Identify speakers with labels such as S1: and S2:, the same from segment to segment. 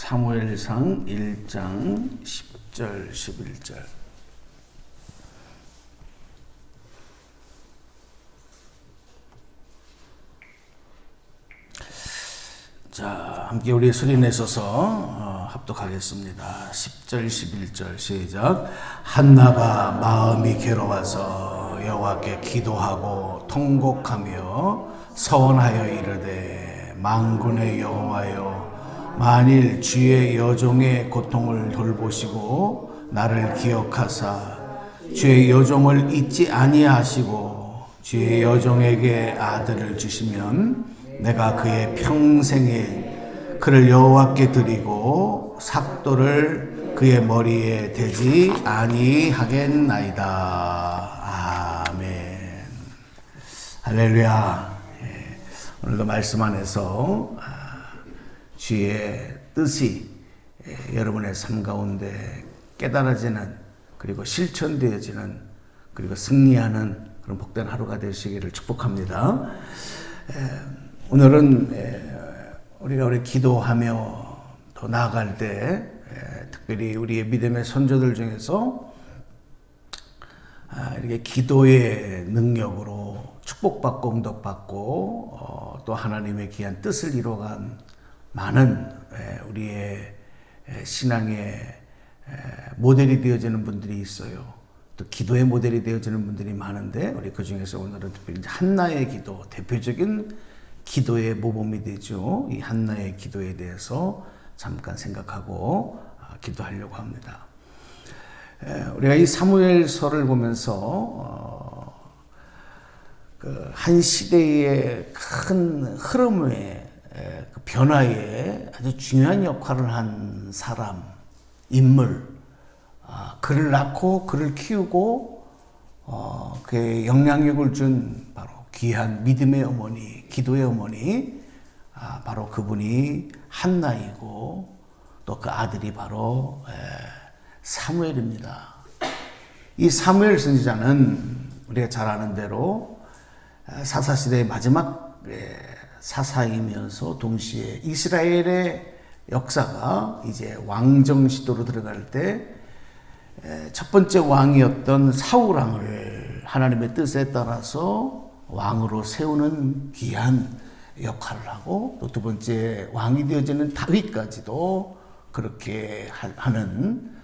S1: 사무엘상 1장 10절 11절. 자, 함께 우리 소리 내셔서 합독하겠습니다. 10절 11절 시작. 한나가 마음이 괴로워서 여호와께 기도하고 통곡하며 서원하여 이르되 만군의 여호와여, 만일 주의 여종의 고통을 돌보시고 나를 기억하사 주의 여종을 잊지 아니하시고 주의 여종에게 아들을 주시면 내가 그의 평생에 그를 여호와께 드리고 삭도를 그의 머리에 대지 아니하겠나이다. 아멘. 할렐루야. 오늘도 말씀 안에서 주의 뜻이 여러분의 삶 가운데 깨달아지는, 그리고 실천되어지는, 그리고 승리하는 그런 복된 하루가 되시기를 축복합니다. 오늘은 우리가 기도하며 더 나아갈 때 특별히 우리의 믿음의 선조들 중에서 이렇게 기도의 능력으로 축복받고 응답받고 또 하나님의 귀한 뜻을 이루어간 많은 우리의 신앙의 모델이 되어지는 분들이 있어요. 또 기도의 모델이 되어지는 분들이 많은데, 우리 그 중에서 오늘은 특별히 한나의 기도, 대표적인 기도의 모범이 되죠. 이 한나의 기도에 대해서 잠깐 생각하고 기도하려고 합니다. 우리가 이 사무엘서를 보면서 한 시대의 큰 흐름의 그 변화에 아주 중요한 역할을 한 사람, 인물, 그를 낳고 그를 키우고 그의 영향력을 준 바로 귀한 믿음의 어머니, 기도의 어머니, 바로 그분이 한나이고 또 그 아들이 바로 사무엘입니다. 이 사무엘 선지자는 우리가 잘 아는 대로 사사시대의 마지막 사사이면서 동시에 이스라엘의 역사가 이제 왕정 시도로 들어갈 때 첫 번째 왕이었던 사울 왕을 하나님의 뜻에 따라서 왕으로 세우는 귀한 역할을 하고, 또 두 번째 왕이 되어지는 다윗까지도 그렇게 하는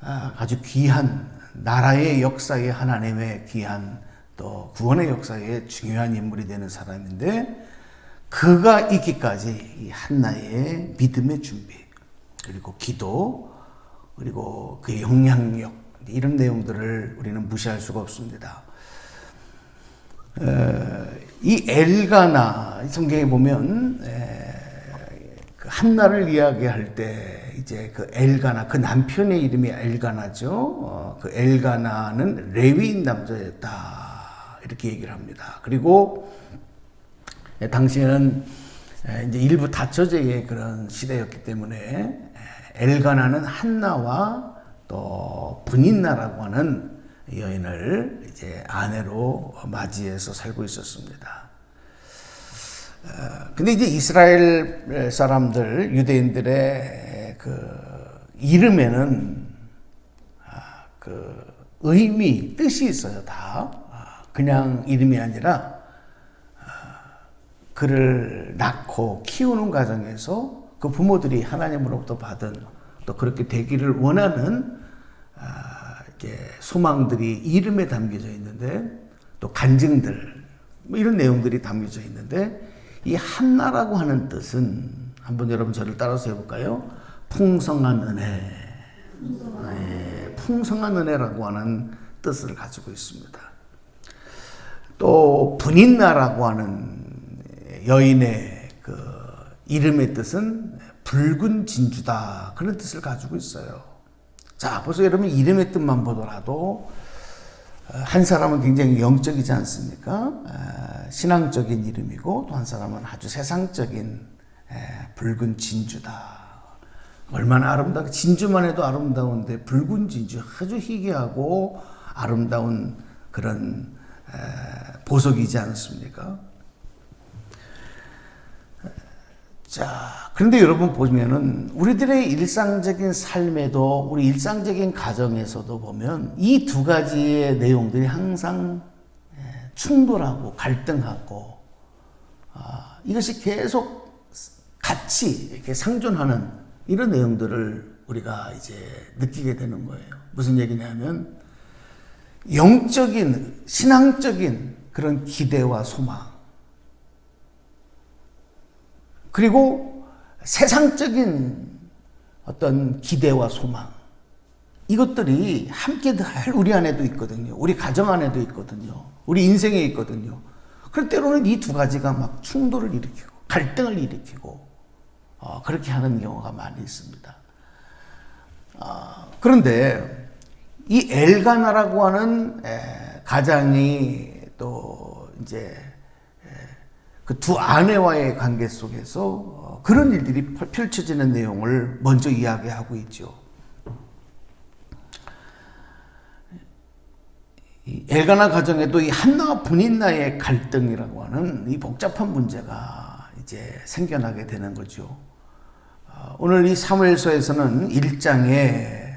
S1: 아주 귀한 나라의 역사에 하나님의 귀한 또 구원의 역사에 중요한 인물이 되는 사람인데, 그가 있기까지 이 한나의 믿음의 준비, 그리고 기도, 그리고 그의 영향력, 이런 내용들을 우리는 무시할 수가 없습니다. 이 엘가나, 성경에 보면 그 한나를 이야기할 때 이제 그 엘가나, 그 남편의 이름이 엘가나죠. 그 엘가나는 레위인 남자였다, 이렇게 얘기를 합니다. 그리고 당시에는 이제 일부 다처제의 그런 시대였기 때문에 엘가나는 한나와 또 분인나라고 하는 여인을 이제 아내로 맞이해서 살고 있었습니다. 근데 이제 이스라엘 사람들, 유대인들의 그 이름에는 그 의미, 뜻이 있어요. 다 그냥 이름이 아니라 그를 낳고 키우는 과정에서 그 부모들이 하나님으로부터 받은, 또 그렇게 되기를 원하는 소망들이 이름에 담겨져 있는데, 또 간증들, 이런 내용들이 담겨져 있는데, 이 한나라고 하는 뜻은 한번 여러분 저를 따라서 해볼까요? 풍성한 은혜, 풍성한 은혜라고 하는 뜻을 가지고 있습니다. 또 분인나라고 하는 여인의 그 이름의 뜻은 붉은 진주다, 그런 뜻을 가지고 있어요. 자, 벌써 여러분 이름의 뜻만 보더라도 한 사람은 굉장히 영적이지 않습니까? 신앙적인 이름이고, 또 한 사람은 아주 세상적인 붉은 진주다. 얼마나 아름다워, 진주만 해도 아름다운데 붉은 진주, 아주 희귀하고 아름다운 그런 보석이지 않습니까? 자, 그런데 여러분 보면은 우리들의 일상적인 삶에도 우리 일상적인 가정에서도 보면 이 두 가지의 내용들이 항상 충돌하고 갈등하고 이것이 계속 같이 이렇게 상존하는 이런 내용들을 우리가 이제 느끼게 되는 거예요. 무슨 얘기냐면 영적인 신앙적인 그런 기대와 소망 그리고 세상적인 어떤 기대와 소망 이것들이 함께 늘 우리 안에도 있거든요. 우리 가정 안에도 있거든요. 우리 인생에 있거든요. 그럴 때로는 이 두 가지가 막 충돌을 일으키고 갈등을 일으키고 그렇게 하는 경우가 많이 있습니다. 그런데 이 엘가나라고 하는 가장이 또 이제 그 두 아내와의 관계 속에서 그런 일들이 펼쳐지는 내용을 먼저 이야기하고 있죠. 이 엘가나 가정에도 이 한나와 브닌나의 갈등이라고 하는 이 복잡한 문제가 이제 생겨나게 되는 거죠. 오늘 이 사무엘서에서는 1장에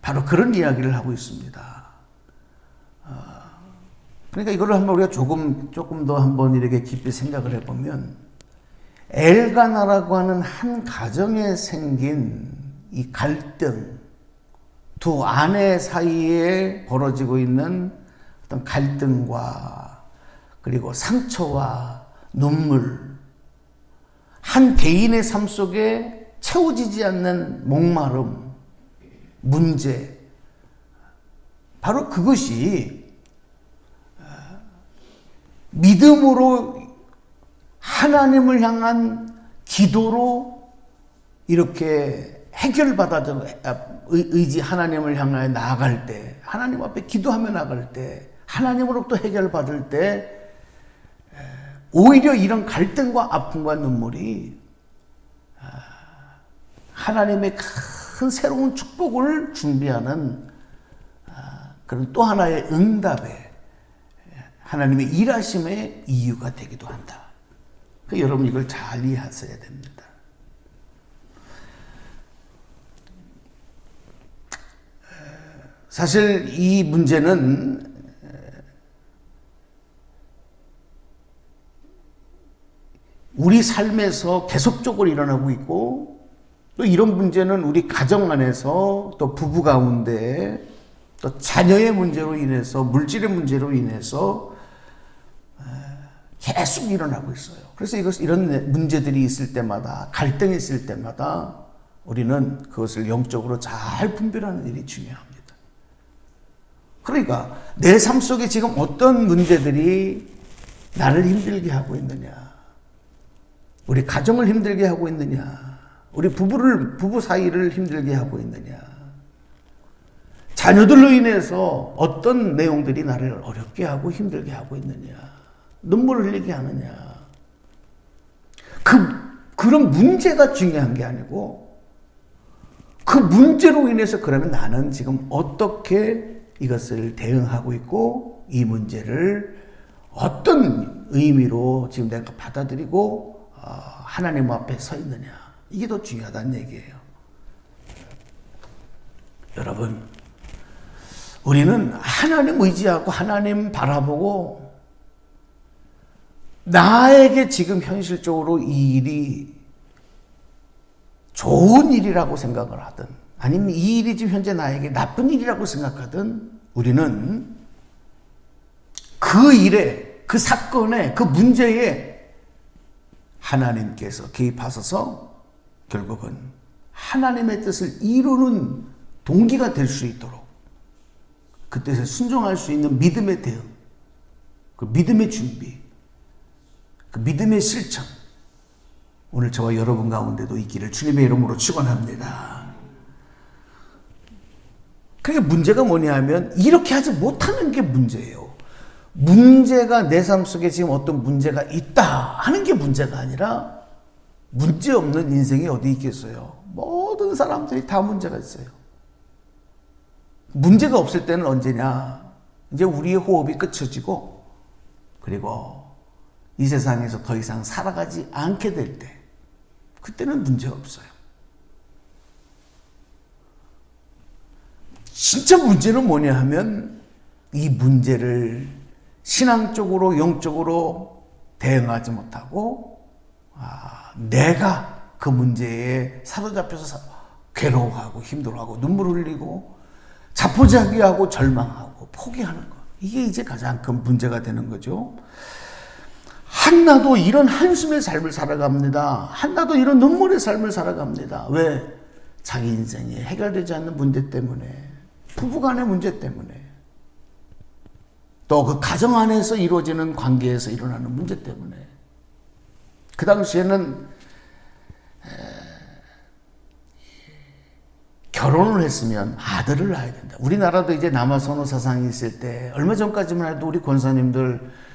S1: 바로 그런 이야기를 하고 있습니다. 그러니까 이거를 한번 우리가 조금 더 한번 이렇게 깊이 생각을 해보면 엘가나라고 하는 한 가정에 생긴 이 갈등, 두 아내 사이에 벌어지고 있는 어떤 갈등과 그리고 상처와 눈물, 한 개인의 삶 속에 채워지지 않는 목마름, 문제, 바로 그것이 믿음으로 하나님을 향한 기도로 이렇게 해결받아서 의지 하나님을 향하여 나아갈 때, 하나님 앞에 기도하며 나갈 때, 하나님으로부터 해결받을 때 오히려 이런 갈등과 아픔과 눈물이 하나님의 큰 새로운 축복을 준비하는 그런 또 하나의 응답에 하나님의 일하심의 이유가 되기도 한다. 그러니까 여러분 이걸 잘 이해하셔야 됩니다. 사실 이 문제는 우리 삶에서 계속적으로 일어나고 있고 또 이런 문제는 우리 가정 안에서 또 부부 가운데 또 자녀의 문제로 인해서 물질의 문제로 인해서 계속 일어나고 있어요. 그래서 이런 문제들이 있을 때마다 갈등이 있을 때마다 우리는 그것을 영적으로 잘 분별하는 일이 중요합니다. 그러니까 내 삶 속에 지금 어떤 문제들이 나를 힘들게 하고 있느냐, 우리 가정을 힘들게 하고 있느냐, 우리 부부 사이를 힘들게 하고 있느냐, 자녀들로 인해서 어떤 내용들이 나를 어렵게 하고 힘들게 하고 있느냐, 눈물을 흘리게 하느냐, 그런 문제가 중요한 게 아니고 그 문제로 인해서 그러면 나는 지금 어떻게 이것을 대응하고 있고 이 문제를 어떤 의미로 지금 내가 받아들이고 하나님 앞에 서 있느냐, 이게 더 중요하다는 얘기예요. 여러분, 우리는 하나님 의지하고 하나님 바라보고 나에게 지금 현실적으로 이 일이 좋은 일이라고 생각을 하든 아니면 이 일이 지금 현재 나에게 나쁜 일이라고 생각하든 우리는 그 일에, 그 사건에, 그 문제에 하나님께서 개입하셔서 결국은 하나님의 뜻을 이루는 동기가 될 수 있도록 그 뜻에 순종할 수 있는 믿음의 대응, 그 믿음의 준비, 그 믿음의 실천, 오늘 저와 여러분 가운데도 있기를 주님의 이름으로 축원합니다. 그러니까 문제가 뭐냐 하면 이렇게 하지 못하는 게 문제예요. 문제가 내 삶 속에 지금 어떤 문제가 있다 하는 게 문제가 아니라 문제 없는 인생이 어디 있겠어요. 모든 사람들이 다 문제가 있어요. 문제가 없을 때는 언제냐, 이제 우리의 호흡이 끝쳐지고 그리고 이 세상에서 더 이상 살아가지 않게 될 때, 그때는 문제가 없어요. 진짜 문제는 뭐냐 하면 이 문제를 신앙적으로 영적으로 대응하지 못하고 내가 그 문제에 사로잡혀서 괴로워하고 힘들어하고 눈물 흘리고 자포자기하고 절망하고 포기하는 것. 이게 이제 가장 큰 문제가 되는 거죠. 한나도 이런 한숨의 삶을 살아갑니다. 한나도 이런 눈물의 삶을 살아갑니다. 왜? 자기 인생이 해결되지 않는 문제 때문에, 부부간의 문제 때문에, 또 그 가정 안에서 이루어지는 관계에서 일어나는 문제 때문에. 그 당시에는 결혼을 했으면 아들을 낳아야 된다. 우리나라도 이제 남아선호 사상이 있을 때 얼마 전까지만 해도 우리 권사님들,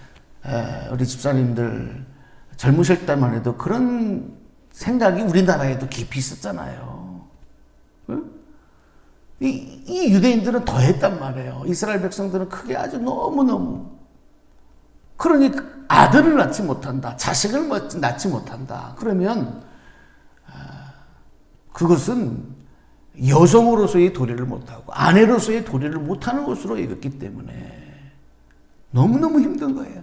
S1: 우리 집사님들 젊으실 때만 해도 그런 생각이 우리나라에도 깊이 있었잖아요. 이 유대인들은 더 했단 말이에요. 이스라엘 백성들은 크게 아주 너무너무. 그러니 아들을 낳지 못한다. 자식을 낳지 못한다. 그러면 그것은 여성으로서의 도리를 못하고 아내로서의 도리를 못하는 것으로 여겼기 때문에 너무너무 힘든 거예요.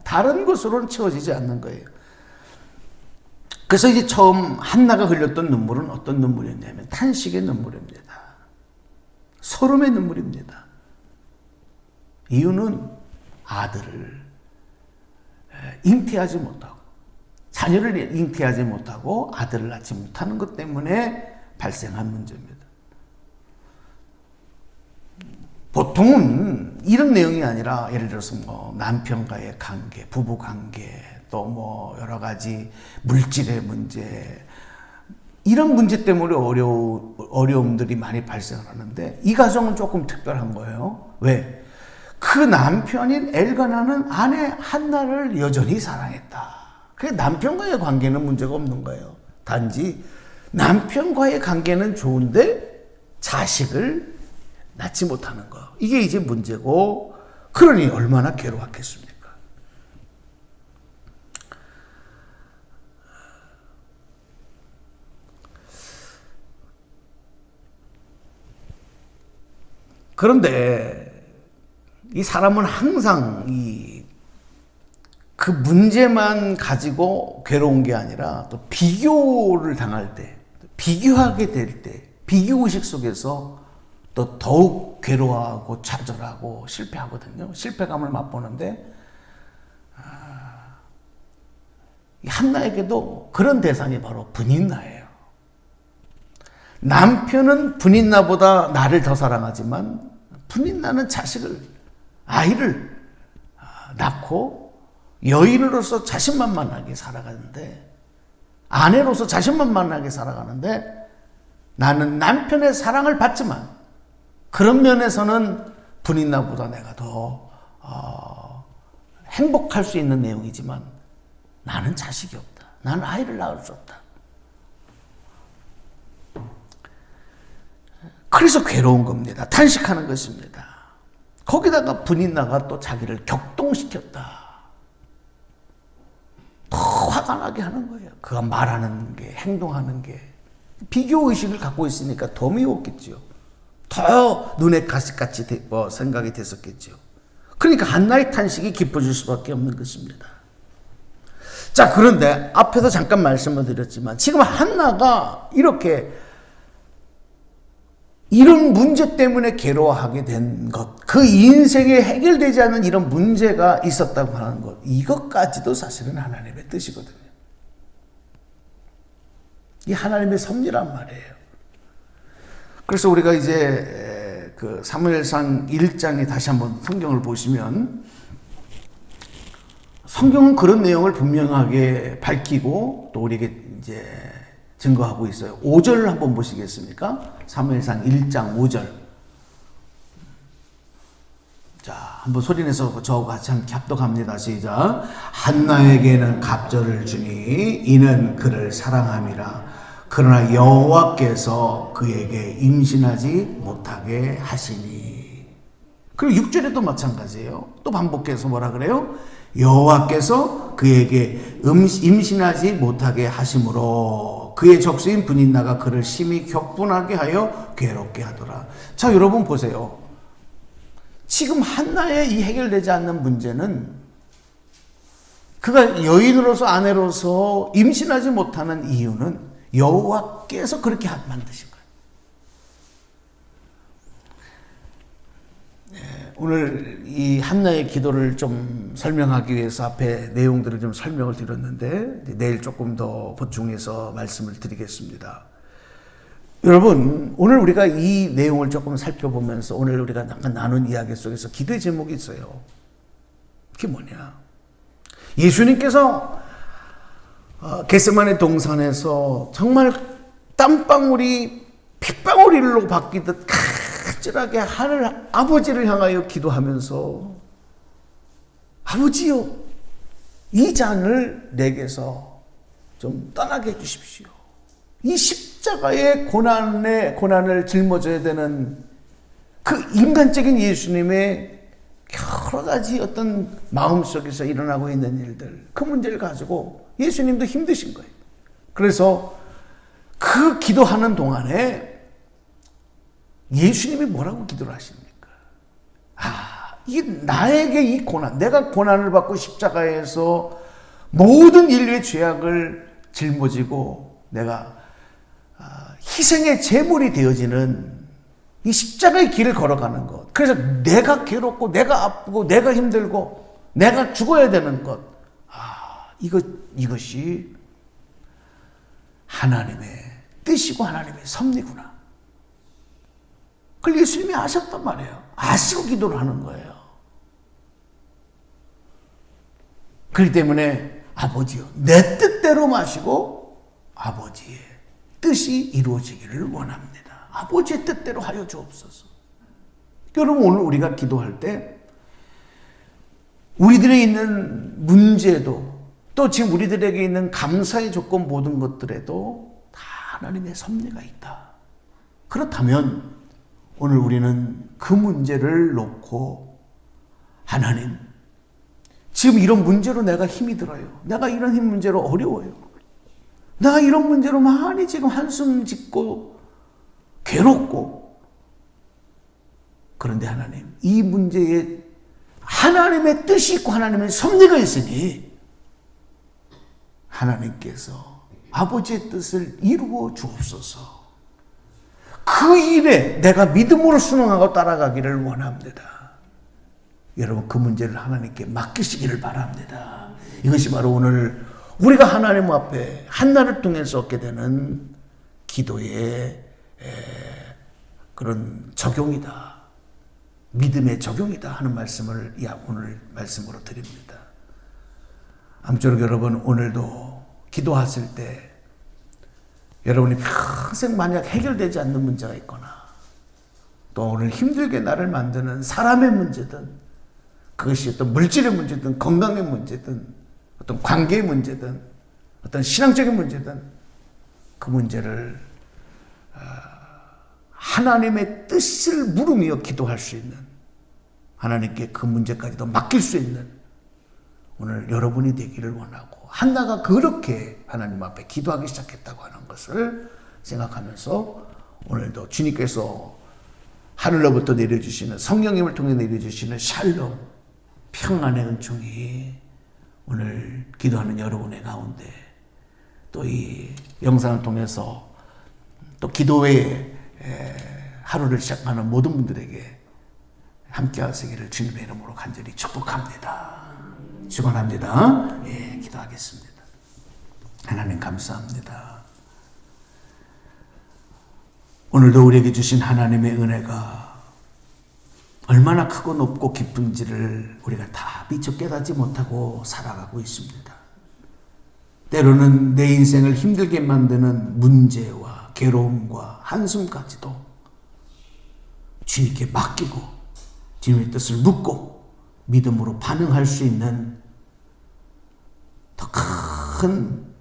S1: 다른 것으로는 채워지지 않는 거예요. 그래서 이제 처음 한나가 흘렸던 눈물은 어떤 눈물이었냐면 탄식의 눈물입니다. 서름의 눈물입니다. 이유는 아들을 잉태하지 못하고, 자녀를 잉태하지 못하고 아들을 낳지 못하는 것 때문에 발생한 문제입니다. 보통은 이런 내용이 아니라 예를 들어서 뭐 남편과의 관계, 부부 관계, 또 뭐 여러 가지 물질의 문제, 이런 문제 때문에 어려움들이 많이 발생을 하는데 이 가정은 조금 특별한 거예요. 왜? 그 남편인 엘가나는 아내 한나를 여전히 사랑했다. 그게 남편과의 관계는 문제가 없는 거예요. 단지 남편과의 관계는 좋은데 자식을 낳지 못하는 거. 이게 이제 문제고, 그러니 얼마나 괴로웠겠습니까? 그런데 이 사람은 항상 그 문제만 가지고 괴로운 게 아니라 또 비교를 당할 때, 비교하게 될 때, 비교의식 속에서 또 더욱 괴로워하고 좌절하고 실패하거든요. 실패감을 맛보는데 한나에게도 그런 대상이 바로 분인나예요. 남편은 분인나보다 나를 더 사랑하지만 분인나는 아이를 낳고 여인으로서 자신만만하게 살아가는데, 아내로서 자신만만하게 살아가는데, 나는 남편의 사랑을 받지만 그런 면에서는 분인나보다 내가 더 행복할 수 있는 내용이지만 나는 자식이 없다. 나는 아이를 낳을 수 없다. 그래서 괴로운 겁니다. 탄식하는 것입니다. 거기다가 분인나가 또 자기를 격동시켰다. 더 화가 나게 하는 거예요. 그가 말하는 게, 행동하는 게. 비교의식을 갖고 있으니까 더 미웠겠죠. 더 눈에 가시같이 생각이 됐었겠죠. 그러니까 한나의 탄식이 깊어질 수밖에 없는 것입니다. 자, 그런데 앞에서 잠깐 말씀을 드렸지만 지금 한나가 이런 문제 때문에 괴로워하게 된 것, 그 인생에 해결되지 않은 이런 문제가 있었다고 하는 것, 이것까지도 사실은 하나님의 뜻이거든요. 이 하나님의 섭리란 말이에요. 그래서 우리가 이제 그 사무엘상 1장에 다시 한번 성경을 보시면 성경은 그런 내용을 분명하게 밝히고 또 우리에게 이제 증거하고 있어요. 5절을 한번 보시겠습니까? 사무엘상 1장 5절. 자, 한번 소리내서 저하고 같이 함께 합독합니다. 시작. 한나에게는 갑절을 주니 이는 그를 사랑함이라. 그러나 여호와께서 그에게 임신하지 못하게 하시니. 그리고 6절에도 마찬가지예요. 또 반복해서 뭐라 그래요? 여호와께서 그에게 임신하지 못하게 하심으로. 그의 적수인 브닌나가 그를 심히 격분하게 하여 괴롭게 하더라. 자, 여러분 보세요. 지금 한나의 이 해결되지 않는 문제는 그가 여인으로서 아내로서 임신하지 못하는 이유는 여호와께서 그렇게 만드신 거예요. 오늘 이 한나의 기도를 좀 설명하기 위해서 앞에 내용들을 좀 설명을 드렸는데 내일 조금 더 보충해서 말씀을 드리겠습니다. 여러분, 오늘 우리가 이 내용을 조금 살펴보면서 오늘 우리가 잠깐 나눈 이야기 속에서 기도의 제목이 있어요. 그게 뭐냐? 예수님께서 겟세마네 동산에서 정말 땀방울이 핏방울로 바뀌듯 간절하게 하늘 아버지를 향하여 기도하면서 아버지요, 이 잔을 내게서 좀 떠나게 해주십시오. 이 십자가의 고난을 짊어져야 되는 그 인간적인 예수님의 여러 가지 어떤 마음속에서 일어나고 있는 일들, 그 문제를 가지고 예수님도 힘드신 거예요. 그래서 그 기도하는 동안에 예수님이 뭐라고 기도를 하십니까? 이게 나에게 이 고난, 내가 고난을 받고 십자가에서 모든 인류의 죄악을 짊어지고 내가 희생의 제물이 되어지는 이 십자가의 길을 걸어가는 것. 그래서 내가 괴롭고 내가 아프고 내가 힘들고 내가 죽어야 되는 것. 이것이 하나님의 뜻이고 하나님의 섭리구나. 그걸 예수님이 아셨단 말이에요. 아시고 기도를 하는 거예요. 그렇기 때문에 아버지요, 내 뜻대로 마시고 아버지의 뜻이 이루어지기를 원합니다. 아버지의 뜻대로 하여 주옵소서. 여러분, 오늘 우리가 기도할 때 우리들에 있는 문제도 또 지금 우리들에게 있는 감사의 조건 모든 것들에도 다 하나님의 섭리가 있다. 그렇다면 오늘 우리는 그 문제를 놓고 하나님, 지금 이런 문제로 내가 힘이 들어요. 내가 이런 문제로 어려워요. 내가 이런 문제로 많이 지금 한숨 짓고 괴롭고, 그런데 하나님, 이 문제에 하나님의 뜻이 있고 하나님의 섭리가 있으니 하나님께서 아버지의 뜻을 이루어 주옵소서. 그 일에 내가 믿음으로 순응하고 따라가기를 원합니다. 여러분, 그 문제를 하나님께 맡기시기를 바랍니다. 이것이 바로 오늘 우리가 하나님 앞에 한나를 통해서 얻게 되는 기도의 그런 적용이다. 믿음의 적용이다 하는 말씀을 오늘 말씀으로 드립니다. 아무쪼록 여러분, 오늘도 기도하실 때 여러분이 평생 만약 해결되지 않는 문제가 있거나 또 오늘 힘들게 나를 만드는 사람의 문제든 그것이 어떤 물질의 문제든 건강의 문제든 어떤 관계의 문제든 어떤 신앙적인 문제든 그 문제를 하나님의 뜻을 물으며 기도할 수 있는, 하나님께 그 문제까지도 맡길 수 있는 오늘 여러분이 되기를 원하고, 한나가 그렇게 하나님 앞에 기도하기 시작했다고 하는 것을 생각하면서 오늘도 주님께서 하늘로부터 내려주시는, 성령님을 통해 내려주시는 샬롬, 평안의 은총이 오늘 기도하는 여러분의 가운데, 또 이 영상을 통해서 또 기도의 하루를 시작하는 모든 분들에게 함께 하시기를 주님의 이름으로 간절히 축복합니다. 축원합니다. 예, 기도하겠습니다. 하나님 감사합니다. 오늘도 우리에게 주신 하나님의 은혜가 얼마나 크고 높고 깊은지를 우리가 다 미처 깨닫지 못하고 살아가고 있습니다. 때로는 내 인생을 힘들게 만드는 문제와 괴로움과 한숨까지도 주님께 맡기고 주님의 뜻을 묻고 믿음으로 반응할 수 있는 더 큰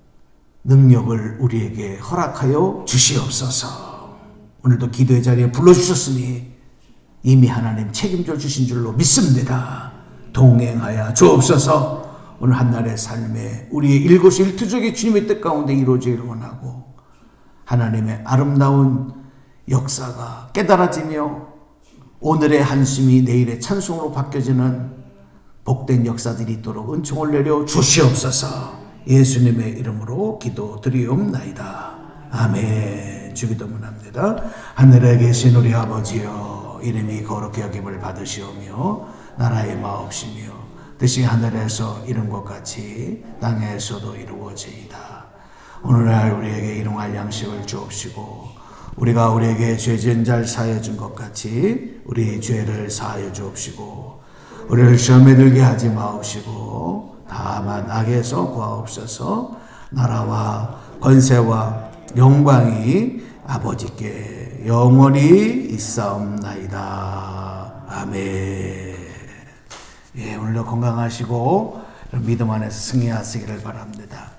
S1: 능력을 우리에게 허락하여 주시옵소서. 오늘도 기도의 자리에 불러주셨으니 이미 하나님 책임져 주신 줄로 믿습니다. 동행하여 주옵소서. 오늘 한날의 삶에 우리의 일거수일투족이 주님의 뜻 가운데 이루어지기를 원하고, 하나님의 아름다운 역사가 깨달아지며 오늘의 한숨이 내일의 찬송으로 바뀌어지는 복된 역사들이 있도록 은총을 내려 주시옵소서. 예수님의 이름으로 기도드리옵나이다. 아멘. 주기도문 합니다. 하늘에 계신 우리 아버지여, 이름이 거룩히 여김을 받으시오며 나라의 마옵시며 뜻이 하늘에서 이룬 것 같이 땅에서도 이루어지이다. 오늘날 우리에게 일용할 양식을 주옵시고 우리가 우리에게 죄 지은 자를 사하여 준 것 같이 우리 죄를 사하여 주옵시고 우리를 시험에 들게 하지 마옵시고 다만 악에서 구하옵소서. 나라와 권세와 영광이 아버지께 영원히 있사옵나이다. 아멘. 예, 오늘도 건강하시고 믿음 안에서 승리하시기를 바랍니다.